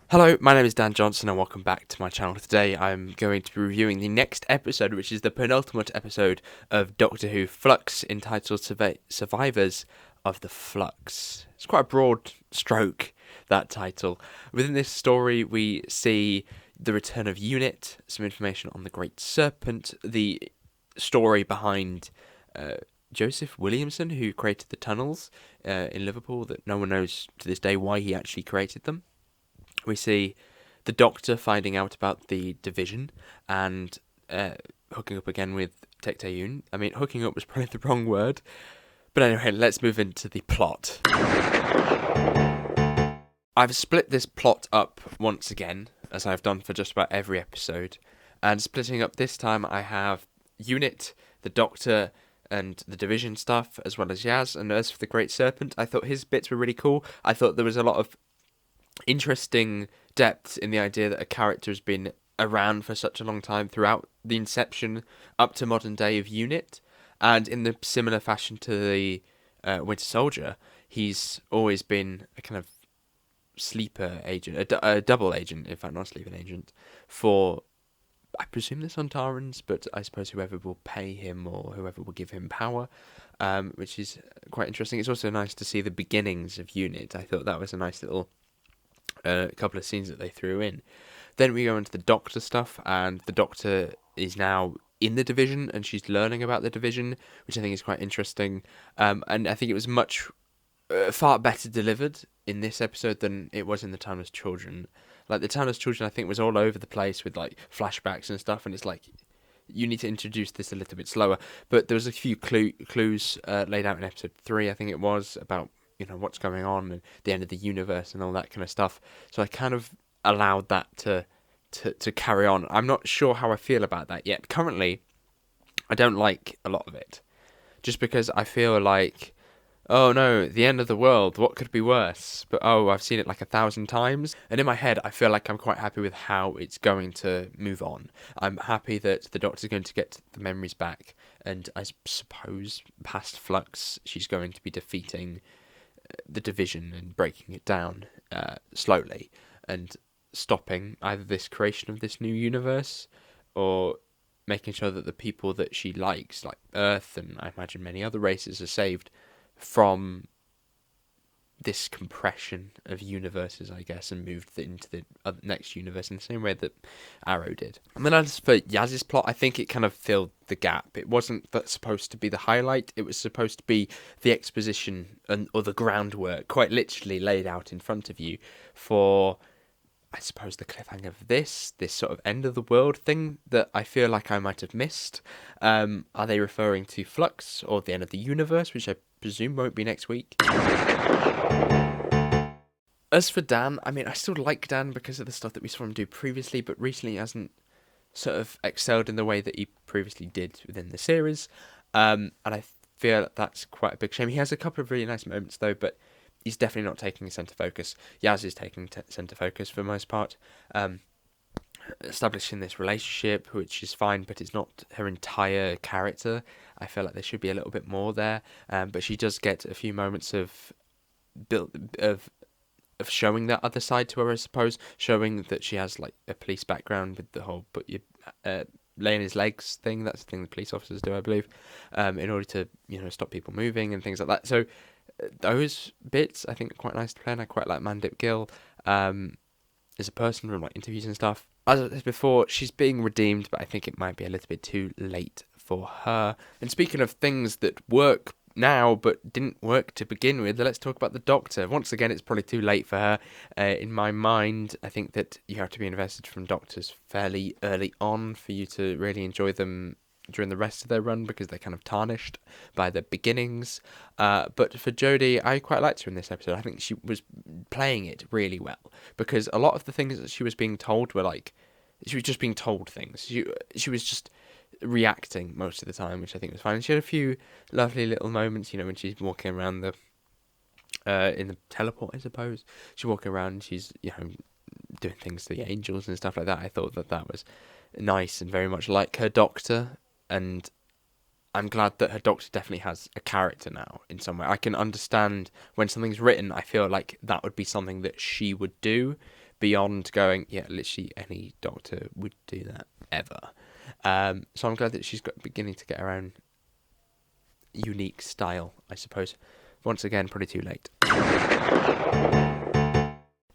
Hello, my name is Dan Johnson and welcome back to my channel. Today I'm going to be reviewing the next episode, which is the penultimate episode of Doctor Who Flux, entitled Survivors of the Flux. It's quite a broad stroke, that title. Within this story we see the return of Unit, some information on the Great Serpent, the story behind Joseph Williamson, who created the tunnels in Liverpool, that no one knows to this day why he actually created them. We see the Doctor finding out about the division and hooking up again with Tik Tok. I mean, hooking up was probably the wrong word. But anyway, let's move into the plot. I've split this plot up once again, as I've done for just about every episode. And splitting up this time, I have Unit, the Doctor, and the division stuff, as well as Yaz. And as for the Great Serpent, I thought his bits were really cool. I thought there was a lot of interesting depth in the idea that a character has been around for such a long time throughout the inception up to modern day of Unit, and in the similar fashion to the Winter Soldier, he's always been a kind of sleeper agent, a double agent, in fact not a sleeping agent, for I presume the Sontarans, but I suppose whoever will pay him or whoever will give him power, which is quite interesting. It's also nice to see the beginnings of Unit. I thought that was a nice little couple of scenes that they threw in. Then we go into the Doctor stuff, and the Doctor is now in the division, and she's learning about the division, which I think is quite interesting. And I think it was much far better delivered in this episode than it was in The Timeless Children. Like, The Timeless Children, I think, was all over the place with like flashbacks and stuff, and it's like you need to introduce this a little bit slower. But there was a few clues laid out in episode 3, I think it was, about what's going on and the end of the universe and all that kind of stuff. So I kind of allowed that to carry on. I'm not sure how I feel about that yet. Currently, I don't like a lot of it, just because I feel like, oh no, the end of the world, what could be worse? But oh, I've seen it like 1,000 times, and in my head I feel like I'm quite happy with how it's going to move on. I'm happy that the Doctor's going to get the memories back, and I suppose past Flux she's going to be defeating the division and breaking it down slowly and stopping either this creation of this new universe or making sure that the people that she likes, like Earth and I imagine many other races, are saved from this compression of universes, I guess, and moved into the next universe in the same way that Arrow did. And then as for Yaz's plot, I think it kind of filled the gap. It wasn't supposed to be the highlight. It was supposed to be the exposition or the groundwork, quite literally laid out in front of you for, I suppose, the cliffhanger of this sort of end of the world thing that I feel like I might have missed. Are they referring to Flux or the end of the universe, which I presume won't be next week? As for Dan, I mean, I still like Dan because of the stuff that we saw him do previously, but recently he hasn't sort of excelled in the way that he previously did within the series. And I feel that's quite a big shame. He has a couple of really nice moments, though, but he's definitely not taking centre focus. Yaz is taking centre focus for the most part. Establishing this relationship, which is fine, but it's not her entire character. I feel like there should be a little bit more there. But she does get a few moments of showing that other side to her, I suppose, showing that she has like a police background with the whole laying his legs thing. That's the thing the police officers do, I believe, in order to stop people moving and things like that. So those bits I think are quite nice to play, and I quite like Mandip Gill as a person from like interviews and stuff. As I said before, she's being redeemed, but I think it might be a little bit too late for her. And speaking of things that work now but didn't work to begin with, let's talk about the Doctor. Once again, it's probably too late for her. In my mind, I think that you have to be invested from Doctors fairly early on for you to really enjoy them during the rest of their run, because they're kind of tarnished by their beginnings. But for Jodie, I quite liked her in this episode. I think she was playing it really well, because a lot of the things that she was being told were like, she was just being told things. She was just reacting most of the time, which I think was fine. And she had a few lovely little moments, when she's walking around in the teleport, I suppose. She's walking around and she's, doing things to the angels and stuff like that. I thought that was nice and very much like her Doctor, and I'm glad that her Doctor definitely has a character now in some way. I can understand when something's written, I feel like that would be something that she would do, beyond going, yeah, literally any doctor would do that ever. So I'm glad that she's beginning to get her own unique style, I suppose. Once again, probably too late.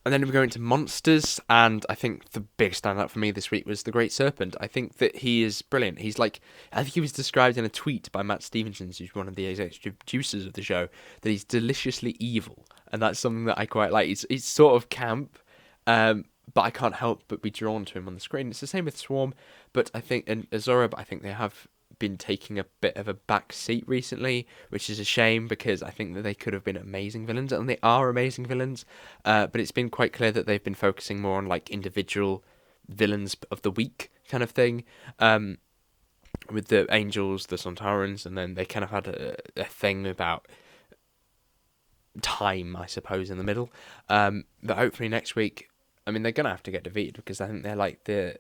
And then we go into monsters, and I think the big standout for me this week was the Great Serpent. I think that he is brilliant. He's like, I think he was described in a tweet by Matt Stevenson, who's one of the executive producers of the show, that he's deliciously evil, and that's something that I quite like. He's sort of camp, but I can't help but be drawn to him on the screen. It's the same with Swarm, but I think, and Azora, but I think they have been taking a bit of a back seat recently, which is a shame because I think that they could have been amazing villains, and they are amazing villains, but it's been quite clear that they've been focusing more on like individual villains of the week kind of thing, with the Angels, the Sontarans, and then they kind of had a thing about time, I suppose, in the middle, but hopefully next week, I mean, they're going to have to get defeated because I think they're like to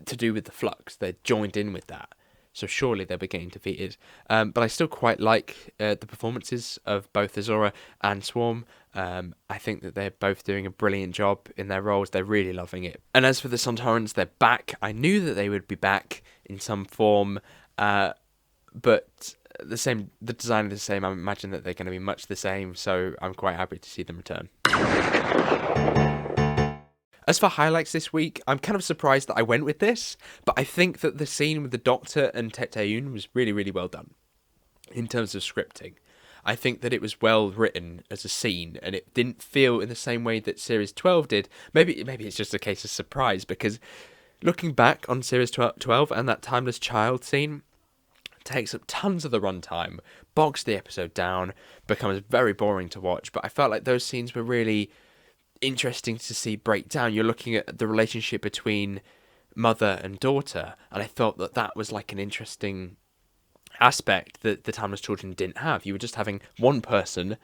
do with the Flux, they're joined in with that. So surely they'll be getting defeated. But I still quite like the performances of both Azora and Swarm. I think that they're both doing a brilliant job in their roles. They're really loving it. And as for the Sontarans, they're back. I knew that they would be back in some form. But the design is the same. I imagine that they're going to be much the same. So I'm quite happy to see them return. As for highlights this week, I'm kind of surprised that I went with this, but I think that the scene with the Doctor and Tetayun was really, really well done in terms of scripting. I think that it was well written as a scene, and it didn't feel in the same way that Series 12 did. Maybe it's just a case of surprise, because looking back on Series 12 and that Timeless Child scene takes up tons of the runtime, bogs the episode down, becomes very boring to watch, but I felt like those scenes were really interesting to see break down. You're looking at the relationship between mother and daughter, and I thought that was like an interesting aspect that the Timeless Children didn't have. You were just having one person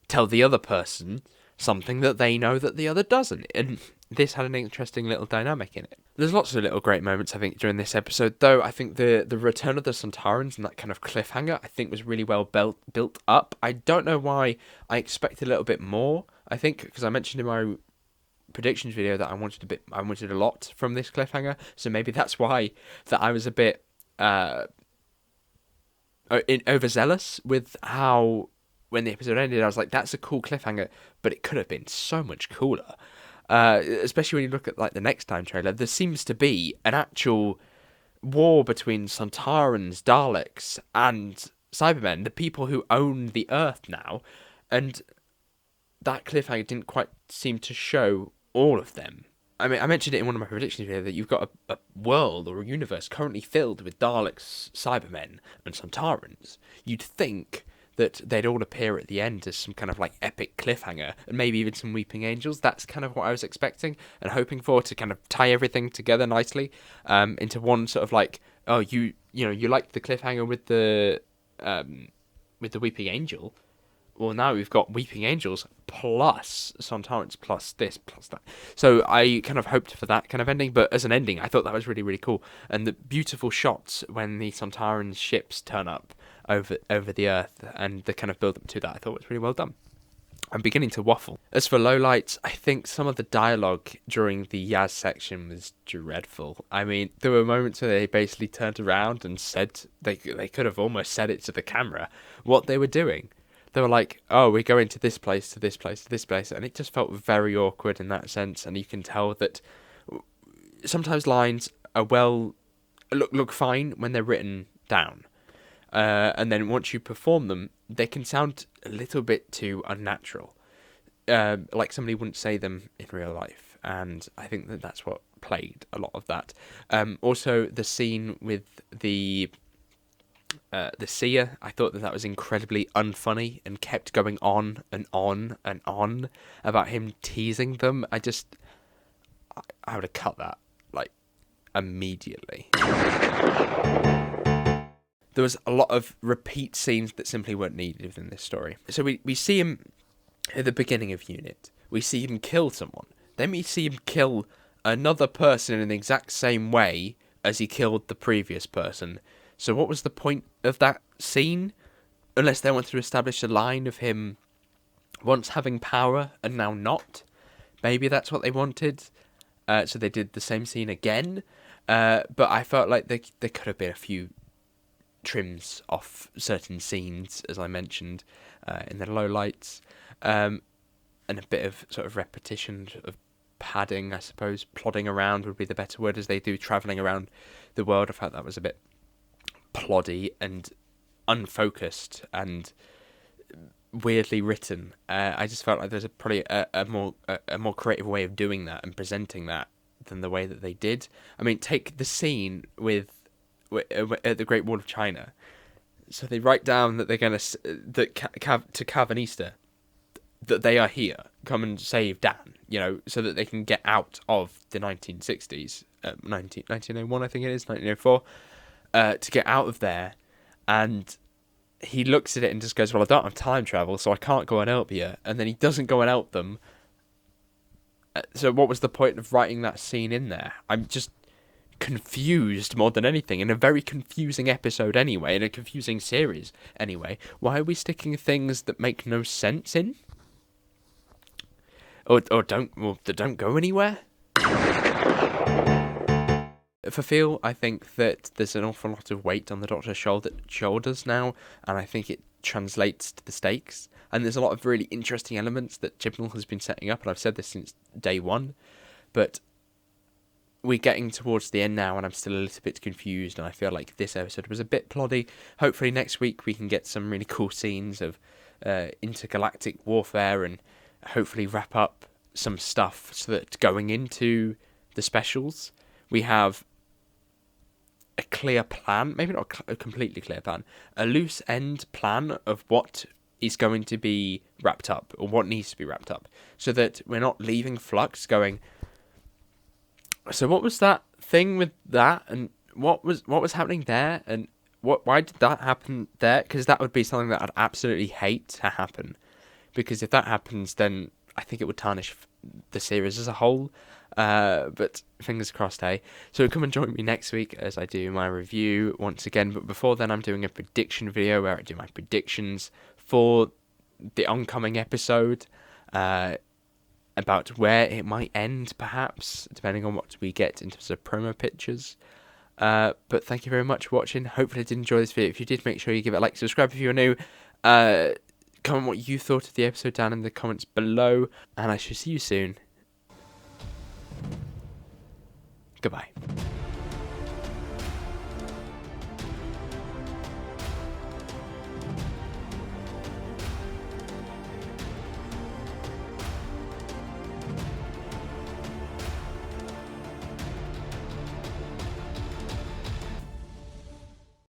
tell the other person something that they know that the other doesn't, and this had an interesting little dynamic in it. There's lots of little great moments, I think, during this episode, though. I think the return of the Sontarans and that kind of cliffhanger, I think, was really well built up. I don't know why I expected a little bit more. I think because I mentioned in my predictions video that I wanted a lot from this cliffhanger, so maybe that's why that I was a bit overzealous with how, when the episode ended, I was like, that's a cool cliffhanger, but it could have been so much cooler. Especially when you look at like the Next Time trailer, there seems to be an actual war between Sontarans, Daleks, and Cybermen, the people who own the Earth now, and that cliffhanger didn't quite seem to show all of them. I mean, I mentioned it in one of my predictions here that you've got a world or a universe currently filled with Daleks, Cybermen, and Sontarans. You'd think that they'd all appear at the end as some kind of like epic cliffhanger, and maybe even some weeping angels. That's kind of what I was expecting and hoping for, to kind of tie everything together nicely into one sort of like, oh, you liked the cliffhanger with the weeping angel. Well, now we've got Weeping Angels plus Sontarans plus this plus that. So I kind of hoped for that kind of ending, but as an ending, I thought that was really, really cool. And the beautiful shots when the Sontaran ships turn up over the Earth and the kind of build up to that, I thought was really well done. I'm beginning to waffle. As for lowlights, I think some of the dialogue during the Yaz section was dreadful. I mean, there were moments where they basically turned around and said, they could have almost said it to the camera, what they were doing. They were like, oh, we're going to this place, to this place, to this place. And it just felt very awkward in that sense. And you can tell that sometimes lines are look fine when they're written down. And then once you perform them, they can sound a little bit too unnatural. Like somebody wouldn't say them in real life. And I think that that's what played a lot of that. Also, the scene with the seer, I thought that was incredibly unfunny and kept going on and on and on about him teasing them. I would have cut that like immediately. There was a lot of repeat scenes that simply weren't needed within this story. So we see him at the beginning of Unit. We see him kill someone. Then we see him kill another person in the exact same way as he killed the previous person. So what was the point of that scene? Unless they want to establish a line of him once having power and now not. maybe that's what they wanted. So they did the same scene again. But I felt like there could have been a few trims off certain scenes, as I mentioned, in the low lights, and a bit of sort of repetition of padding, I suppose. Plodding around would be the better word, as they do travelling around the world. I felt that was a bit ploddy and unfocused and weirdly written. I just felt like there's probably a more creative way of doing that and presenting that than the way that they did. I mean, take the scene at the Great Wall of China. So they write down that they're going to to Cavanista that they are here, come and save Dan, so that they can get out of the 1960s, 1901 I think it is, 1904, to get out of there. And he looks at it and just goes, well, I don't have time travel, so I can't go and help you. And then he doesn't go and help them. So what was the point of writing that scene in there? I'm just confused more than anything, in a very confusing episode anyway, in a confusing series anyway. Why are we sticking things that make no sense in? Or that don't go anywhere? For Phil, I think that there's an awful lot of weight on the Doctor's shoulders now, and I think it translates to the stakes. And there's a lot of really interesting elements that Chibnall has been setting up, and I've said this since day one, but we're getting towards the end now, and I'm still a little bit confused, and I feel like this episode was a bit ploddy. Hopefully next week we can get some really cool scenes of intergalactic warfare, and hopefully wrap up some stuff so that going into the specials, we have a clear plan, maybe not a completely clear plan, a loose end plan of what is going to be wrapped up, or what needs to be wrapped up, so that we're not leaving Flux going, so what was that thing with that, and what was happening there, and why did that happen there? Because that would be something that I'd absolutely hate to happen, because if that happens, then I think it would tarnish the series as a whole. But fingers crossed, hey. So come and join me next week as I do my review once again. But before then, I'm doing a prediction video where I do my predictions for the oncoming episode, about where it might end, perhaps, depending on what we get in terms of promo pictures. But thank you very much for watching. Hopefully you did enjoy this video. If you did, make sure you give it a like, subscribe if you're new. Comment what you thought of the episode down in the comments below, and I shall see you soon. Goodbye.